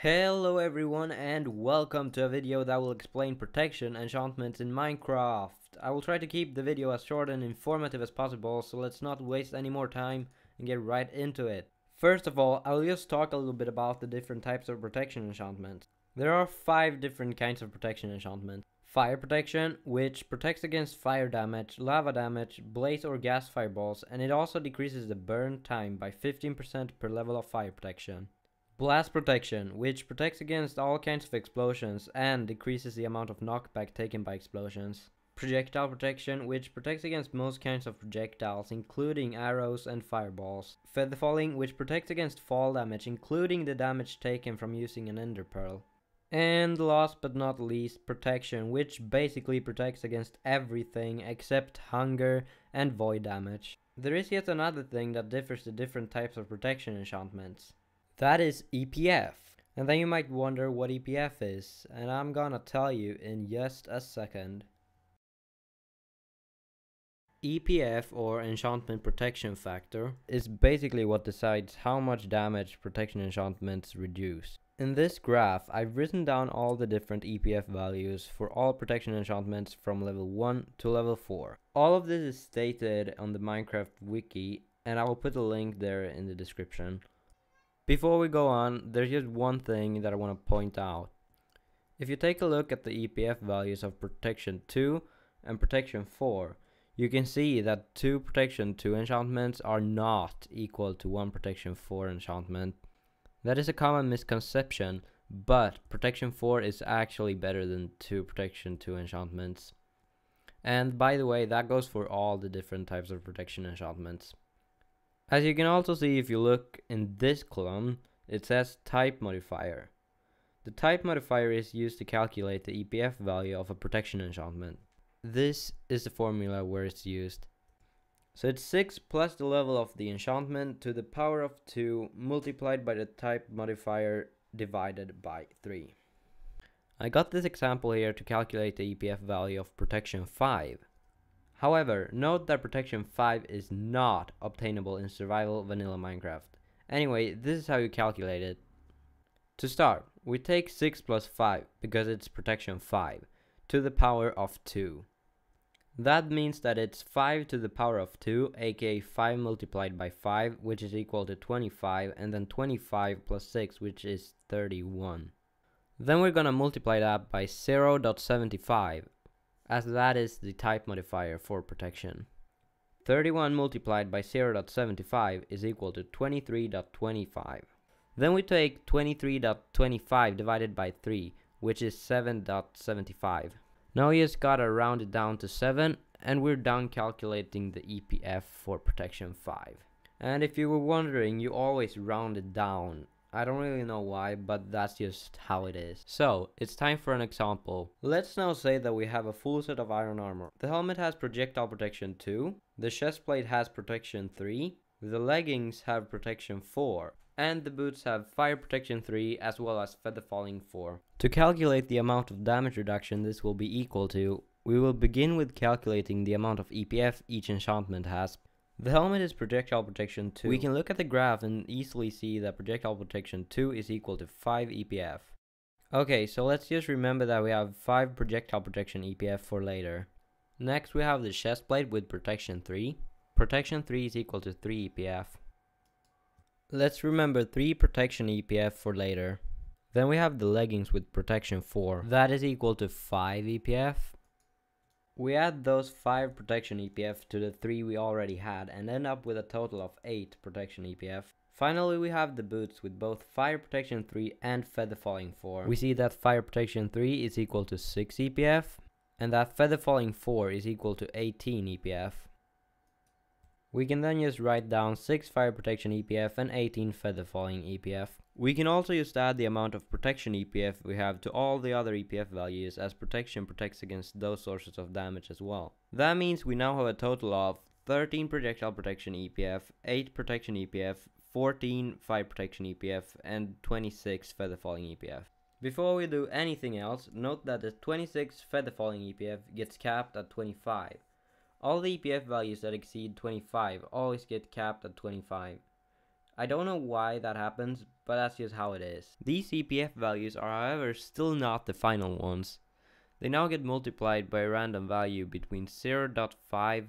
Hello everyone and welcome to a video that will explain protection enchantments in Minecraft. I will try to keep the video as short and informative as possible, so let's not waste any more time and get right into it. First of all, I'll just talk a little bit about the different types of protection enchantments. There are 5 different kinds of protection enchantments. Fire Protection, which protects against fire damage, lava damage, blaze or gas fireballs, and it also decreases the burn time by 15% per level of fire protection. Blast Protection, which protects against all kinds of explosions and decreases the amount of knockback taken by explosions. Projectile Protection, which protects against most kinds of projectiles, including arrows and fireballs. Feather Falling, which protects against fall damage, including the damage taken from using an ender pearl. And last but not least, Protection, which basically protects against everything except hunger and void damage. There is yet another thing that differs the different types of protection enchantments. That is EPF. And then you might wonder what EPF is, and I'm gonna tell you in just a second. EPF, or Enchantment Protection Factor, is basically what decides how much damage protection enchantments reduce. In this graph, I've written down all the different EPF values for all protection enchantments from level 1 to level 4. All of this is stated on the Minecraft Wiki, and I will put a link there in the description. Before we go on, there's just one thing that I want to point out. If you take a look at the EPF values of Protection 2 and Protection 4, you can see that 2 Protection 2 enchantments are not equal to 1 Protection 4 enchantment. That is a common misconception, but Protection 4 is actually better than 2 Protection 2 enchantments. And by the way, that goes for all the different types of protection enchantments. As you can also see if you look in this column, it says type modifier. The type modifier is used to calculate the EPF value of a protection enchantment. This is the formula where it's used. So it's 6 plus the level of the enchantment to the power of 2 multiplied by the type modifier divided by 3. I got this example here to calculate the EPF value of Protection 5. However, note that Protection 5 is not obtainable in Survival Vanilla Minecraft. Anyway, this is how you calculate it. To start, we take 6 plus 5, because it's Protection 5, to the power of 2. That means that it's 5 to the power of 2, aka 5 multiplied by 5, which is equal to 25, and then 25 plus 6, which is 31. Then we're gonna multiply that by 0.75, as that is the type modifier for protection. 31 multiplied by 0.75 is equal to 23.25. Then we take 23.25 divided by 3, which is 7.75. Now we just gotta round it down to 7, and we're done calculating the EPF for Protection 5. And if you were wondering, you always round it down. I don't really know why, but that's just how it is. So, it's time for an example. Let's now say that we have a full set of iron armor. The helmet has projectile protection 2, the chestplate has protection 3, the leggings have protection 4, and the boots have fire protection 3 as well as feather falling 4. To calculate the amount of damage reduction this will be equal to, we will begin with calculating the amount of EPF each enchantment has. The helmet is projectile protection 2. We can look at the graph and easily see that projectile protection 2 is equal to 5 EPF. Okay, so let's just remember that we have 5 projectile protection EPF for later. Next we have the chestplate with protection 3. Protection 3 is equal to 3 EPF. Let's remember 3 protection EPF for later. Then we have the leggings with protection 4. That is equal to 5 EPF. We add those 5 protection EPF to the 3 we already had and end up with a total of 8 protection EPF. Finally, we have the boots with both fire protection 3 and feather falling 4. We see that fire protection 3 is equal to 6 EPF and that feather falling 4 is equal to 18 EPF. We can then just write down 6 fire protection EPF and 18 feather falling EPF. We can also just add the amount of protection EPF we have to all the other EPF values, as protection protects against those sources of damage as well. That means we now have a total of 13 projectile protection EPF, 8 protection EPF, 14 fire protection EPF, and 26 feather falling EPF. Before we do anything else, note that the 26 feather falling EPF gets capped at 25. All the EPF values that exceed 25 always get capped at 25. I don't know why that happens, but that's just how it is. These EPF values are however still not the final ones. They now get multiplied by a random value between 0.5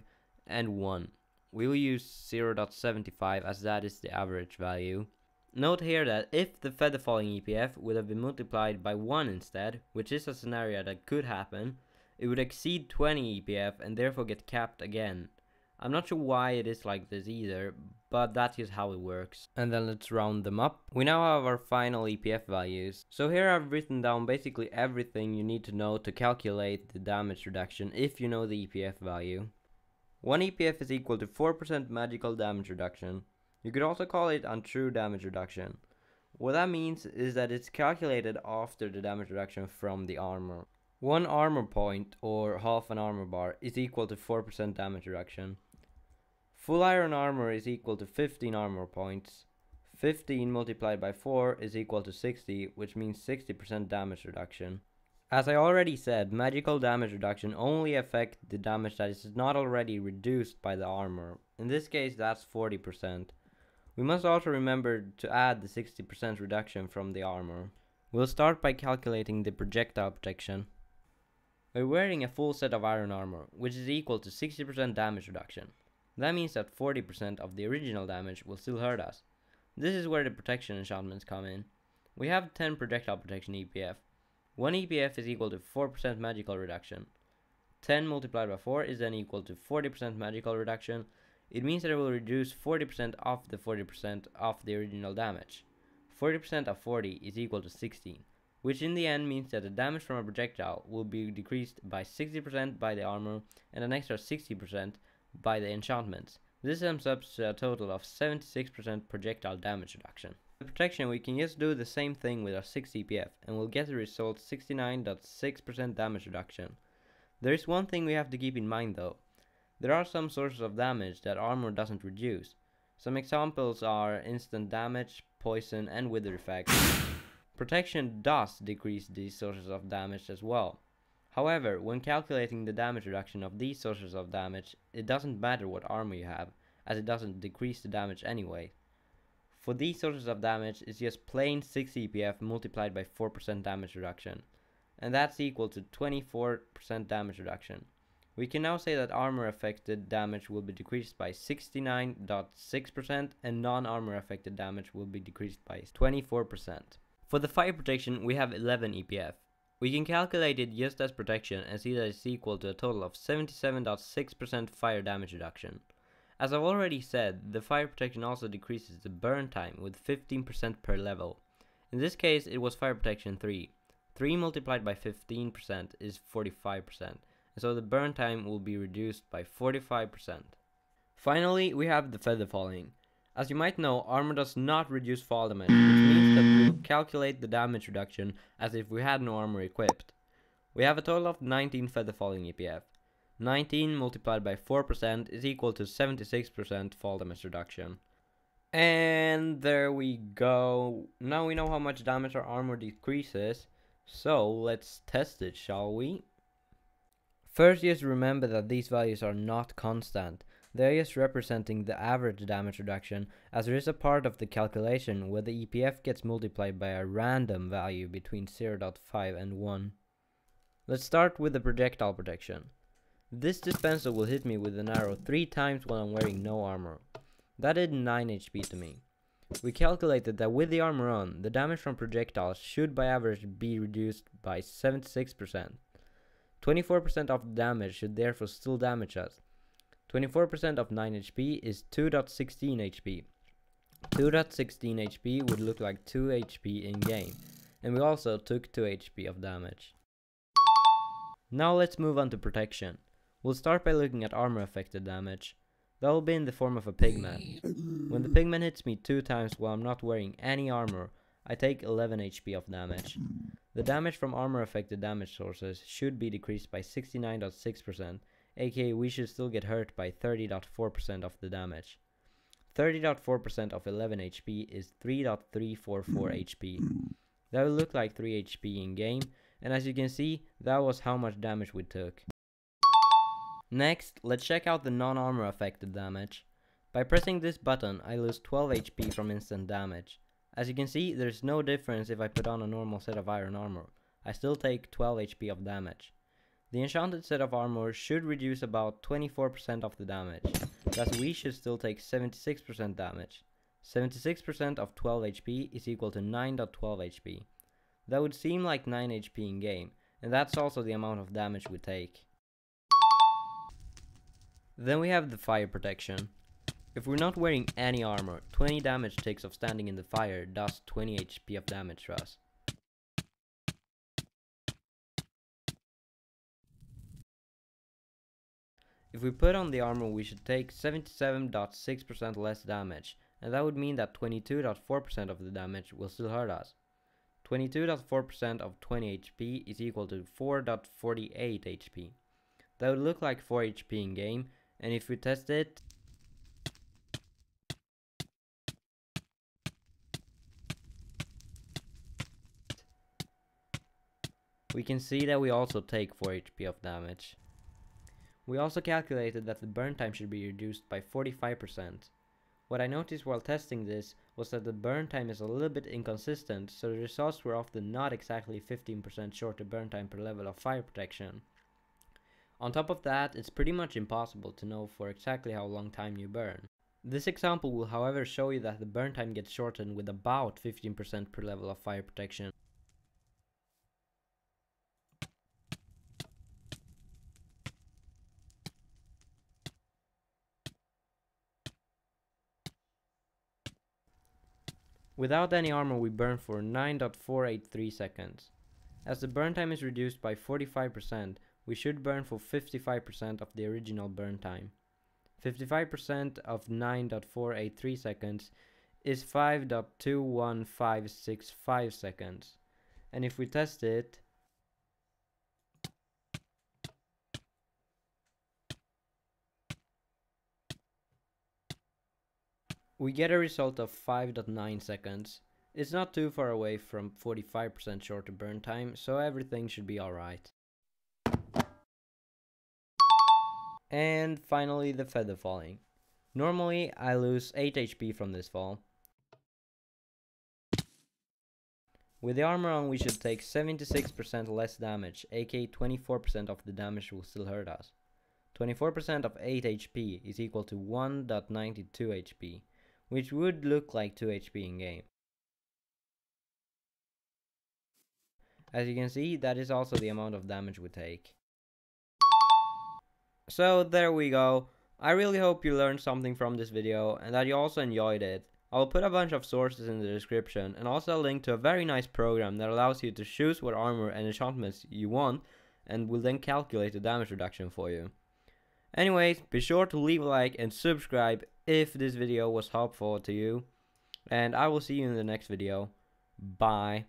and 1. We will use 0.75 as that is the average value. Note here that if the feather falling EPF would have been multiplied by 1 instead, which is a scenario that could happen, it would exceed 20 EPF and therefore get capped again. I'm not sure why it is like this either, but that's just how it works. And then let's round them up. We now have our final EPF values. So here I've written down basically everything you need to know to calculate the damage reduction if you know the EPF value. 1 EPF is equal to 4% magical damage reduction. You could also call it untrue damage reduction. What that means is that it's calculated after the damage reduction from the armor. 1 armor point, or half an armor bar, is equal to 4% damage reduction. Full iron armor is equal to 15 armor points. 15 multiplied by 4 is equal to 60, which means 60% damage reduction. As I already said, magical damage reduction only affects the damage that is not already reduced by the armor. In this case, that's 40%. We must also remember to add the 60% reduction from the armor. We'll start by calculating the projectile protection. We're wearing a full set of iron armor, which is equal to 60% damage reduction. That means that 40% of the original damage will still hurt us. This is where the protection enchantments come in. We have 10 projectile protection EPF. 1 EPF is equal to 4% magical reduction. 10 multiplied by 4 is then equal to 40% magical reduction. It means that it will reduce 40% of the 40% of the original damage. 40% of 40 is equal to 16, which in the end means that the damage from a projectile will be decreased by 60% by the armor and an extra 60% by the enchantments. This sums up to a total of 76% projectile damage reduction. For protection, we can just do the same thing with our 6 EPF and we'll get the result 69.6% damage reduction. There is one thing we have to keep in mind though. There are some sources of damage that armor doesn't reduce. Some examples are instant damage, poison, and wither effects. Protection does decrease these sources of damage as well. However, when calculating the damage reduction of these sources of damage, it doesn't matter what armor you have, as it doesn't decrease the damage anyway. For these sources of damage, it's just plain 6 EPF multiplied by 4% damage reduction, and that's equal to 24% damage reduction. We can now say that armor affected damage will be decreased by 69.6% and non-armor affected damage will be decreased by 24%. For the fire protection, we have 11 EPF. We can calculate it just as protection and see that it's equal to a total of 77.6% fire damage reduction. As I've already said, the fire protection also decreases the burn time with 15% per level. In this case, it was fire protection 3. 3 multiplied by 15% is 45%. So the burn time will be reduced by 45%. Finally, we have the feather falling. As you might know, armor does not reduce fall damage, which means that we will calculate the damage reduction as if we had no armor equipped. We have a total of 19 feather falling EPF. 19 multiplied by 4% is equal to 76% fall damage reduction. And there we go. Now we know how much damage our armor decreases, so let's test it, shall we? First, just remember that these values are not constant. They are just representing the average damage reduction, as there is a part of the calculation where the EPF gets multiplied by a random value between 0.5 and 1. Let's start with the projectile protection. This dispenser will hit me with an arrow 3 times while I'm wearing no armor. That did 9 HP to me. We calculated that with the armor on, the damage from projectiles should by average be reduced by 76%. 24% of the damage should therefore still damage us. 24% of 9 HP is 2.16 HP. 2.16 HP would look like 2 HP in game, and we also took 2 HP of damage. Now let's move on to protection. We'll start by looking at armor affected damage. That will be in the form of a pigman. When the pigman hits me 2 times while I'm not wearing any armor, I take 11 HP of damage. The damage from armor affected damage sources should be decreased by 69.6%, aka we should still get hurt by 30.4% of the damage. 30.4% of 11 HP is 3.344 HP. That will look like 3 HP in game, and as you can see, that was how much damage we took. Next, let's check out the non-armor affected damage. By pressing this button, I lose 12 HP from instant damage. As you can see, there's no difference if I put on a normal set of iron armor. I still take 12 HP of damage. The enchanted set of armor should reduce about 24% of the damage, thus we should still take 76% damage. 76% of 12 HP is equal to 9.12 HP. That would seem like 9 HP in game, and that's also the amount of damage we take. Then we have the fire protection. If we're not wearing any armor, 20 damage takes of standing in the fire does 20 HP of damage to us. If we put on the armor, we should take 77.6% less damage, and that would mean that 22.4% of the damage will still hurt us. 22.4% of 20 HP is equal to 4.48 HP. That would look like 4 HP in game, and if we test it, we can see that we also take 4 HP of damage. We also calculated that the burn time should be reduced by 45%. What I noticed while testing this was that the burn time is a little bit inconsistent, so the results were often not exactly 15% shorter burn time per level of fire protection. On top of that, it's pretty much impossible to know for exactly how long time you burn. This example will however show you that the burn time gets shortened with about 15% per level of fire protection. Without any armor we burn for 9.483 seconds. As the burn time is reduced by 45%, we should burn for 55% of the original burn time. 55% of 9.483 seconds is 5.21565 seconds. And if we test it, we get a result of 5.9 seconds. It's not too far away from 45% shorter burn time, so everything should be alright. And finally, the feather falling. Normally, I lose 8 HP from this fall. With the armor on, we should take 76% less damage, aka 24% of the damage will still hurt us. 24% of 8 HP is equal to 1.92 HP, which would look like 2 HP in game. As you can see, that is also the amount of damage we take. So there we go. I really hope you learned something from this video and that you also enjoyed it. I'll put a bunch of sources in the description and also a link to a very nice program that allows you to choose what armor and enchantments you want and will then calculate the damage reduction for you. Anyways, be sure to leave a like and subscribe if this video was helpful to you, and I will see you in the next video. Bye.